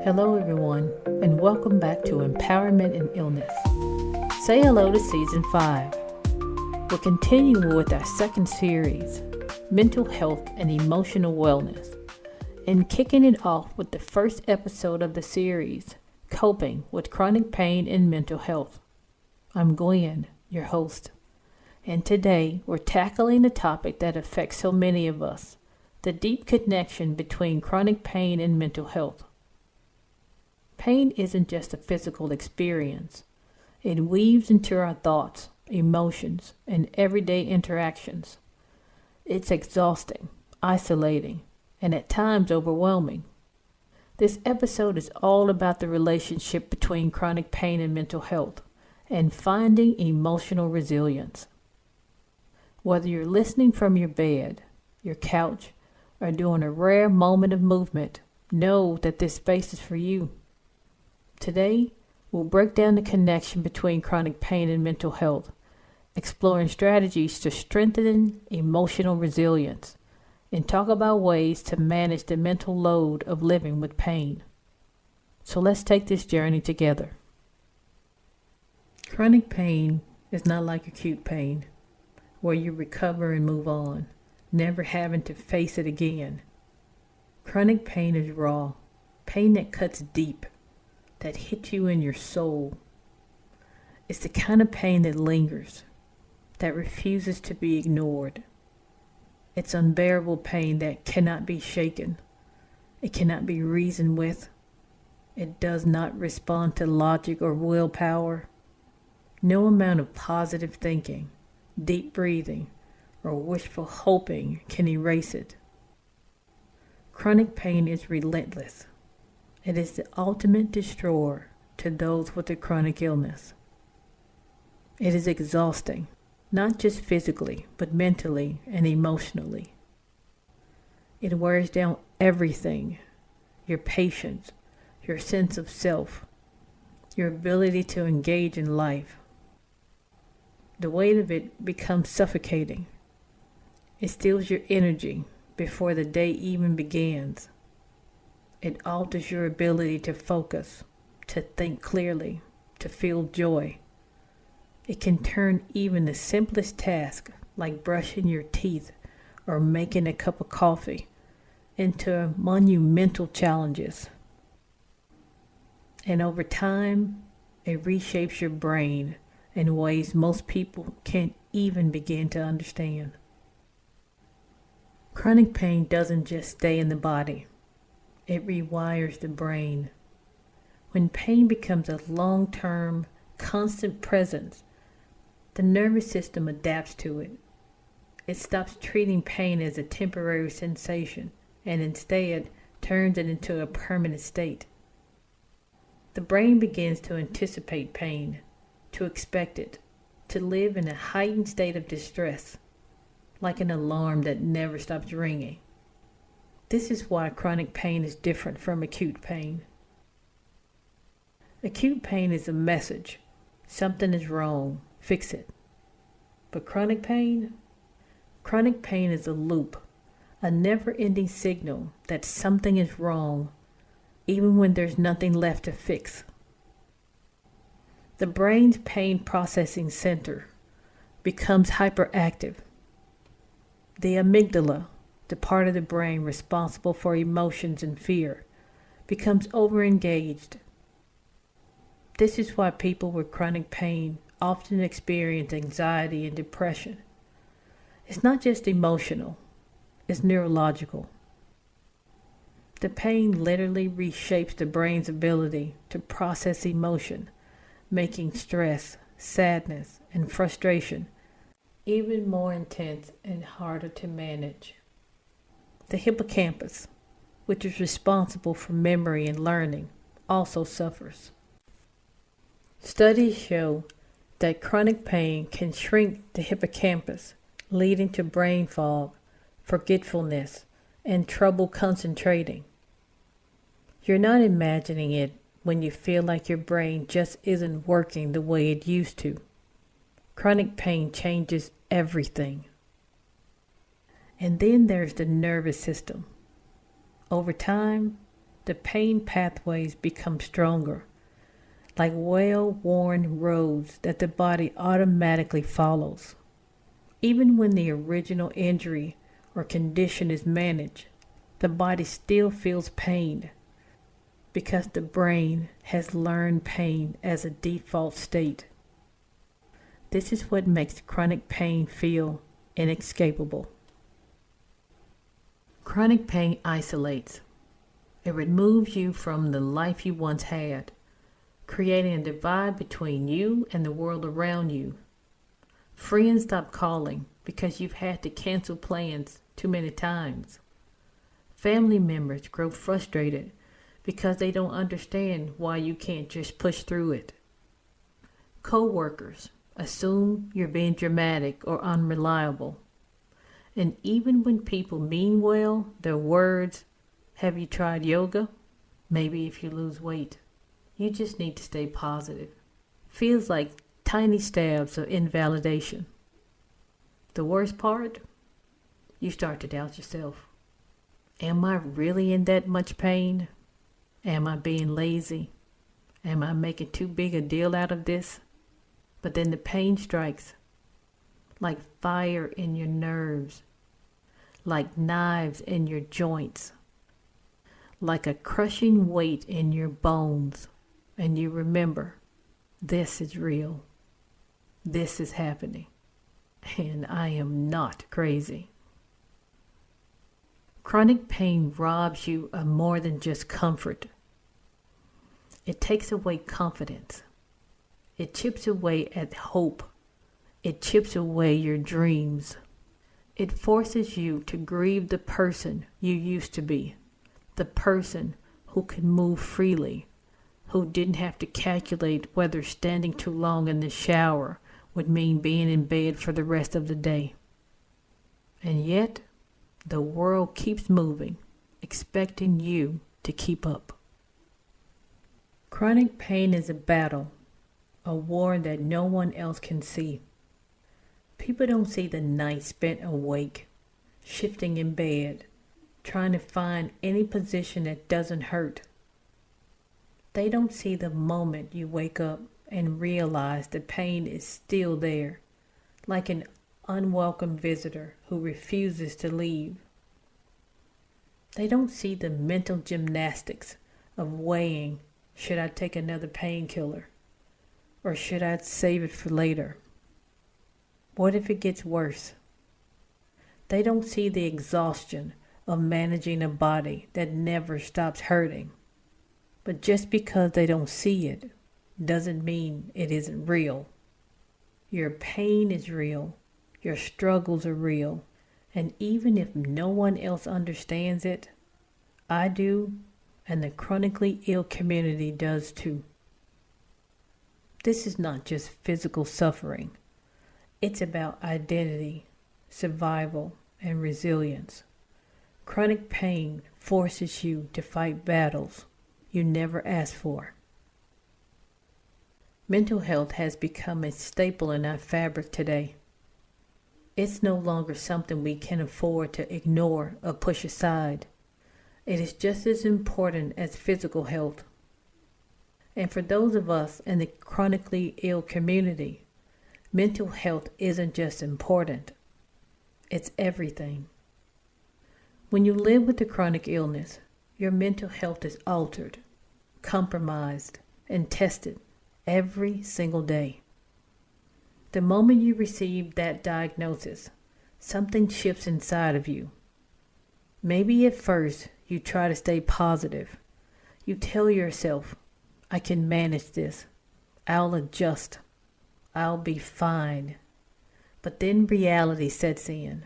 Hello, everyone, and welcome back to Empowerment in Illness. Say hello to Season 5. We're continuing with our second series, Mental Health and Emotional Wellness, and kicking it off with the first episode of the series, Coping with Chronic Pain and Mental Health. I'm Gwen, your host, and today we're tackling a topic that affects so many of us, the deep connection between chronic pain and mental health. Pain isn't just a physical experience. It weaves into our thoughts, emotions, and everyday interactions. It's exhausting, isolating, and at times overwhelming. This episode is all about the relationship between chronic pain and mental health and finding emotional resilience. Whether you're listening from your bed, your couch, or doing a rare moment of movement, know that this space is for you. Today, we'll break down the connection between chronic pain and mental health, exploring strategies to strengthen emotional resilience, and talk about ways to manage the mental load of living with pain. So let's take this journey together. Chronic pain is not like acute pain, where you recover and move on, never having to face it again. Chronic pain is raw, pain that cuts deep, that hits you in your soul. It's the kind of pain that lingers, that refuses to be ignored. It's unbearable pain that cannot be shaken. It cannot be reasoned with. It does not respond to logic or willpower. No amount of positive thinking, deep breathing, or wishful hoping can erase it. Chronic pain is relentless. It is the ultimate destroyer to those with a chronic illness. It is exhausting, not just physically, but mentally and emotionally. It wears down everything: your patience, your sense of self, your ability to engage in life. The weight of it becomes suffocating. It steals your energy before the day even begins. It alters your ability to focus, to think clearly, to feel joy. It can turn even the simplest task, like brushing your teeth or making a cup of coffee, into monumental challenges. And over time, it reshapes your brain in ways most people can't even begin to understand. Chronic pain doesn't just stay in the body. It rewires the brain. When pain becomes a long-term, constant presence, the nervous system adapts to it. It stops treating pain as a temporary sensation and instead turns it into a permanent state. The brain begins to anticipate pain, to expect it, to live in a heightened state of distress, like an alarm that never stops ringing. This is why chronic pain is different from acute pain. Acute pain is a message. Something is wrong. Fix it. But chronic pain is a loop, a never-ending signal that something is wrong, even when there's nothing left to fix. The brain's pain processing center becomes hyperactive. The amygdala, the part of the brain responsible for emotions and fear, becomes overengaged. This is why people with chronic pain often experience anxiety and depression. It's not just emotional, it's neurological. The pain literally reshapes the brain's ability to process emotion, making stress, sadness, and frustration even more intense and harder to manage. The hippocampus, which is responsible for memory and learning, also suffers. Studies show that chronic pain can shrink the hippocampus, leading to brain fog, forgetfulness, and trouble concentrating. You're not imagining it when you feel like your brain just isn't working the way it used to. Chronic pain changes everything. And then there's the nervous system. Over time, the pain pathways become stronger, like well-worn roads that the body automatically follows. Even when the original injury or condition is managed, the body still feels pain because the brain has learned pain as a default state. This is what makes chronic pain feel inescapable. Chronic pain isolates. It removes you from the life you once had, creating a divide between you and the world around you. Friends stop calling because you've had to cancel plans too many times. Family members grow frustrated because they don't understand why you can't just push through it. Co-workers assume you're being dramatic or unreliable. And even when people mean well, their words, "Have you tried yoga? Maybe if you lose weight. You just need to stay positive," feels like tiny stabs of invalidation. The worst part? You start to doubt yourself. Am I really in that much pain? Am I being lazy? Am I making too big a deal out of this? But then the pain strikes, like fire in your nerves, like knives in your joints, like a crushing weight in your bones, and you remember, this is real. This is happening, and I am not crazy. Chronic pain robs you of more than just comfort. It takes away confidence. It chips away at hope. It chips away your dreams. It forces you to grieve the person you used to be, the person who could move freely, who didn't have to calculate whether standing too long in the shower would mean being in bed for the rest of the day. And yet, the world keeps moving, expecting you to keep up. Chronic pain is a battle, a war that no one else can see. People don't see the night spent awake, shifting in bed, trying to find any position that doesn't hurt. They don't see the moment you wake up and realize the pain is still there, like an unwelcome visitor who refuses to leave. They don't see the mental gymnastics of weighing, should I take another painkiller? Or should I save it for later? What if it gets worse? They don't see the exhaustion of managing a body that never stops hurting. But just because they don't see it doesn't mean it isn't real. Your pain is real. Your struggles are real. And even if no one else understands it, I do, and the chronically ill community does too. This is not just physical suffering. It's about identity, survival, and resilience. Chronic pain forces you to fight battles you never asked for. Mental health has become a staple in our fabric today. It's no longer something we can afford to ignore or push aside. It is just as important as physical health. And for those of us in the chronically ill community, mental health isn't just important, it's everything. When you live with a chronic illness, your mental health is altered, compromised, and tested every single day. The moment you receive that diagnosis, something shifts inside of you. Maybe at first you try to stay positive. You tell yourself, I can manage this. I'll adjust. I'll be fine. But then reality sets in.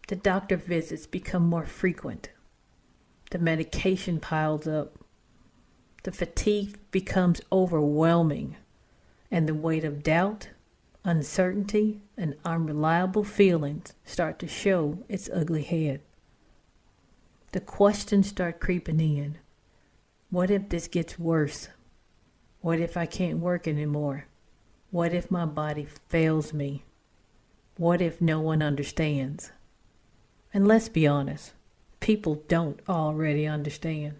The doctor visits become more frequent. The medication piles up. The fatigue becomes overwhelming. And the weight of doubt, uncertainty, and unreliable feelings start to show its ugly head. The questions start creeping in. What if this gets worse? What if I can't work anymore? What if my body fails me? What if no one understands? And let's be honest, people don't already understand.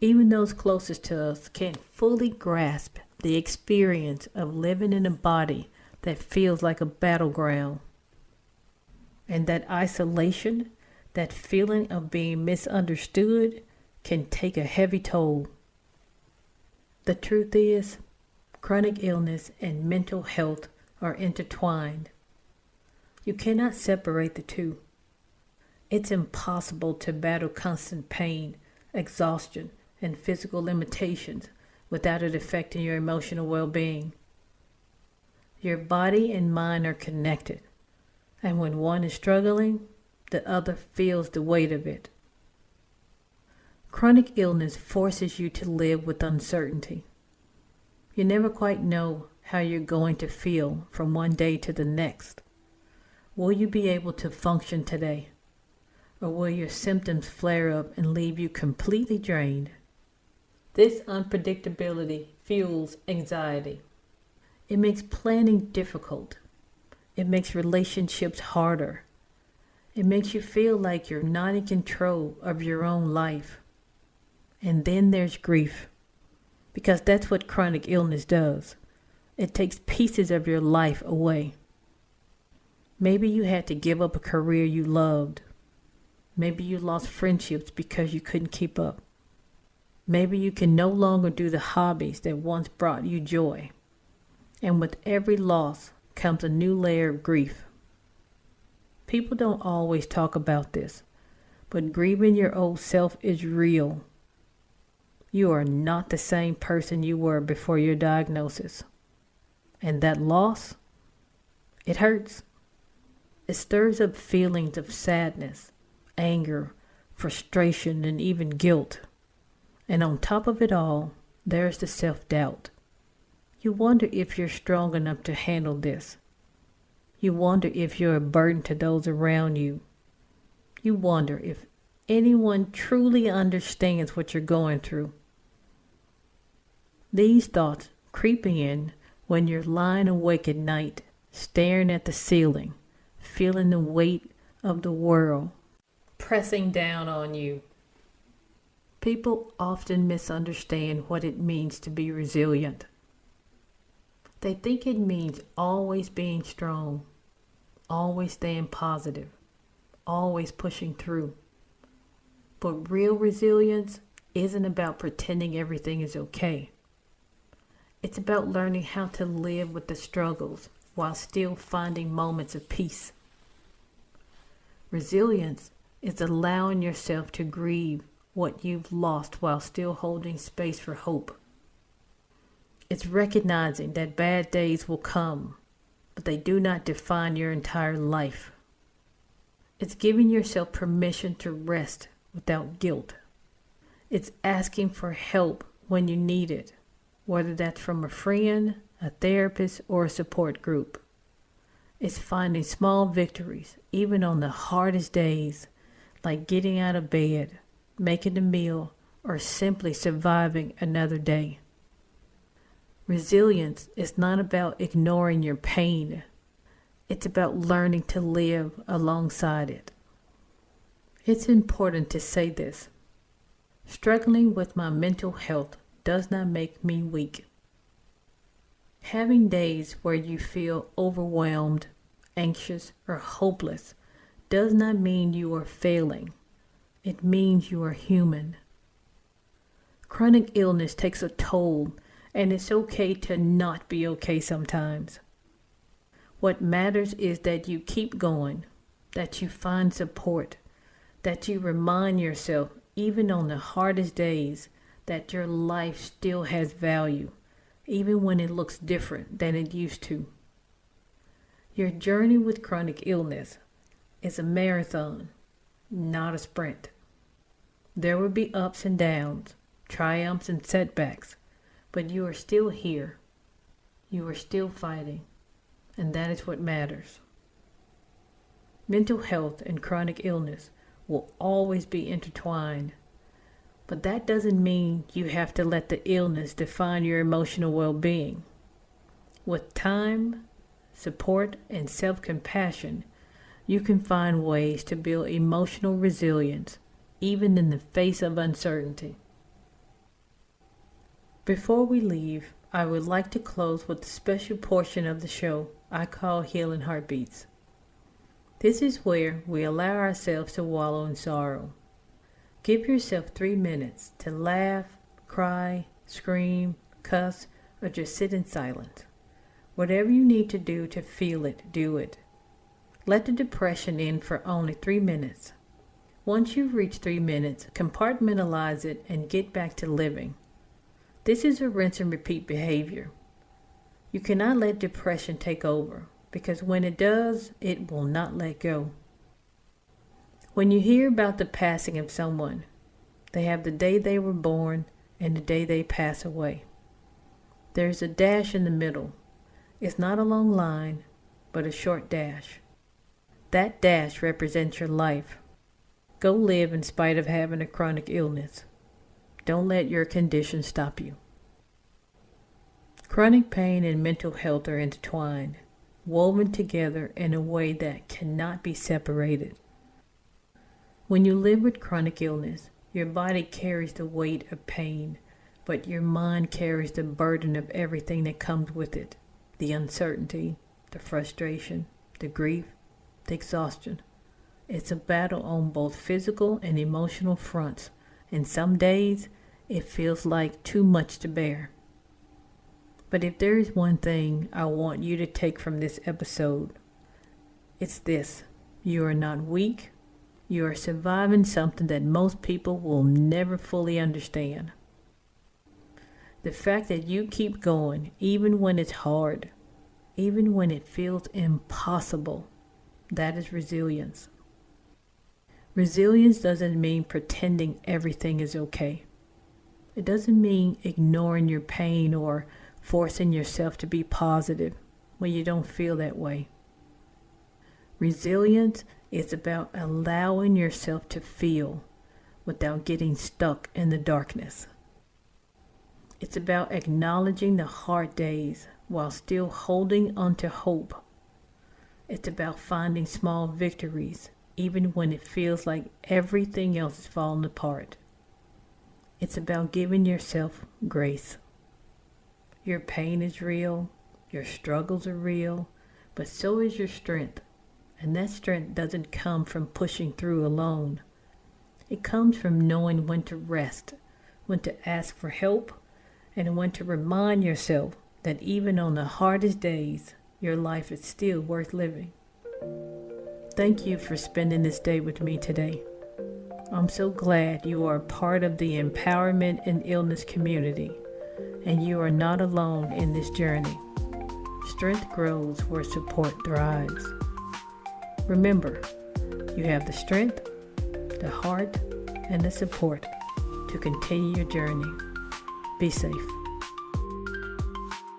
Even those closest to us can't fully grasp the experience of living in a body that feels like a battleground. And that isolation, that feeling of being misunderstood, can take a heavy toll. The truth is, chronic illness and mental health are intertwined. You cannot separate the two. It's impossible to battle constant pain, exhaustion, and physical limitations without it affecting your emotional well-being. Your body and mind are connected, and when one is struggling, the other feels the weight of it. Chronic illness forces you to live with uncertainty. You never quite know how you're going to feel from one day to the next. Will you be able to function today? Or will your symptoms flare up and leave you completely drained? This unpredictability fuels anxiety. It makes planning difficult. It makes relationships harder. It makes you feel like you're not in control of your own life. And then there's grief, because that's what chronic illness does. It takes pieces of your life away. Maybe you had to give up a career you loved. Maybe you lost friendships because you couldn't keep up. Maybe you can no longer do the hobbies that once brought you joy. And with every loss comes a new layer of grief. People don't always talk about this, but grieving your old self is real. You are not the same person you were before your diagnosis. And that loss, it hurts. It stirs up feelings of sadness, anger, frustration, and even guilt. And on top of it all, there's the self-doubt. You wonder if you're strong enough to handle this. You wonder if you're a burden to those around you. You wonder if anyone truly understands what you're going through. These thoughts creeping in when you're lying awake at night, staring at the ceiling, feeling the weight of the world pressing down on you. People often misunderstand what it means to be resilient. They think it means always being strong, always staying positive, always pushing through. But real resilience isn't about pretending everything is okay. It's about learning how to live with the struggles while still finding moments of peace. Resilience is allowing yourself to grieve what you've lost while still holding space for hope. It's recognizing that bad days will come, but they do not define your entire life. It's giving yourself permission to rest without guilt. It's asking for help when you need it, whether that's from a friend, a therapist, or a support group. It's finding small victories, even on the hardest days, like getting out of bed, making a meal, or simply surviving another day. Resilience is not about ignoring your pain. It's about learning to live alongside it. It's important to say this. Struggling with my mental health does not make me weak. Having days where you feel overwhelmed, anxious, or hopeless does not mean you are failing. It means you are human. Chronic illness takes a toll, and it's okay to not be okay sometimes. What matters is that you keep going, that you find support, that you remind yourself, even on the hardest days, that your life still has value, even when it looks different than it used to. Your journey with chronic illness is a marathon, not a sprint. There will be ups and downs, triumphs and setbacks, but you are still here. You are still fighting, and that is what matters. Mental health and chronic illness will always be intertwined, but that doesn't mean you have to let the illness define your emotional well-being. With time, support, and self-compassion, you can find ways to build emotional resilience, even in the face of uncertainty. Before we leave, I would like to close with a special portion of the show I call Healing Heartbeats. This is where we allow ourselves to wallow in sorrow. Give yourself 3 minutes to laugh, cry, scream, cuss, or just sit in silence. Whatever you need to do to feel it, do it. Let the depression in for only 3 minutes. Once you've reached 3 minutes, compartmentalize it and get back to living. This is a rinse and repeat behavior. You cannot let depression take over, because when it does, it will not let go. When you hear about the passing of someone, they have the day they were born and the day they pass away. There's a dash in the middle. It's not a long line, but a short dash. That dash represents your life. Go live in spite of having a chronic illness. Don't let your condition stop you. Chronic pain and mental health are intertwined, woven together in a way that cannot be separated. When you live with chronic illness, your body carries the weight of pain, but your mind carries the burden of everything that comes with it. The uncertainty, the frustration, the grief, the exhaustion. It's a battle on both physical and emotional fronts, and some days it feels like too much to bear. But if there is one thing I want you to take from this episode, it's this: you are not weak. You are surviving something that most people will never fully understand. The fact that you keep going, even when it's hard, even when it feels impossible, that is resilience. Resilience doesn't mean pretending everything is okay. It doesn't mean ignoring your pain or forcing yourself to be positive when you don't feel that way. Resilience is about allowing yourself to feel without getting stuck in the darkness. It's about acknowledging the hard days while still holding onto hope. It's about finding small victories even when it feels like everything else is falling apart. It's about giving yourself grace. Your pain is real, your struggles are real, but so is your strength. And that strength doesn't come from pushing through alone. It comes from knowing when to rest, when to ask for help, and when to remind yourself that even on the hardest days, your life is still worth living. Thank you for spending this day with me today. I'm so glad you are a part of the empowerment and illness community, and you are not alone in this journey. Strength grows where support thrives. Remember, you have the strength, the heart, and the support to continue your journey. Be safe.